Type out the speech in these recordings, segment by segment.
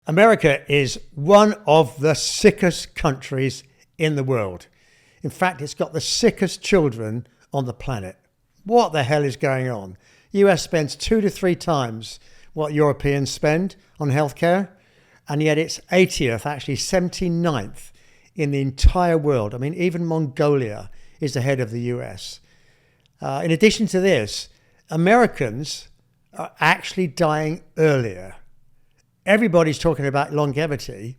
America is one of the sickest countries in the world. In fact, it's got the sickest children on the planet. What the hell is going on? US spends 2 to 3 times what Europeans spend on healthcare, and yet it's 80th, actually 79th in the entire world. I mean, even Mongolia is ahead of the US. In addition to this, Americans are actually dying earlier. Everybody's talking about longevity,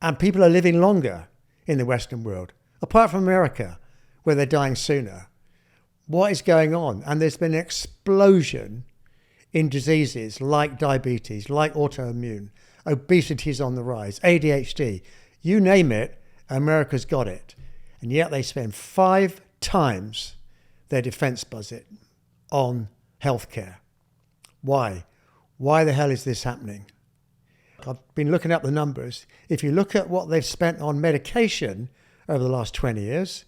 and people are living longer in the Western world, apart from America, where they're dying sooner. What is going on? And there's been an explosion in diseases like diabetes, like autoimmune, obesity is on the rise, ADHD, you name it, America's got it. And yet they spend 5 times their defense budget on healthcare. Why? Why the hell is this happening? I've been looking up the numbers. If you look at what they've spent on medication over the last 20 years,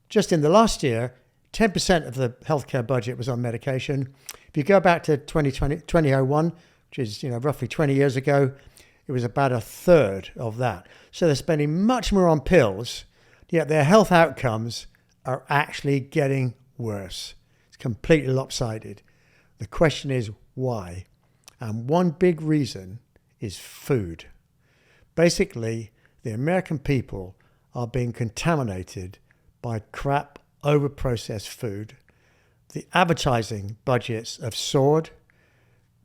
just in the last year, 10% of the healthcare budget was on medication. If you go back to 2001, which is roughly 20 years ago, it was about a third of that. So they're spending much more on pills, yet their health outcomes are actually getting worse. It's completely lopsided. The question is why? And one big reason is food. Basically, the American people are being contaminated by crap, over-processed food. The advertising budgets have soared.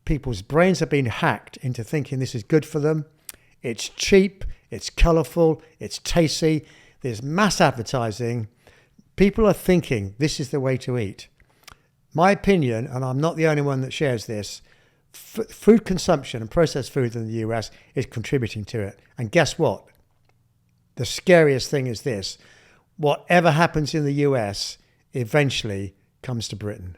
People's brains have been hacked into thinking this is good for them. It's cheap, it's colourful, it's tasty. There's mass advertising. People are thinking this is the way to eat. My opinion, and I'm not the only one that shares this, food consumption and processed food in the US is contributing to it. And guess what? The scariest thing is this. Whatever happens in the US eventually comes to Britain.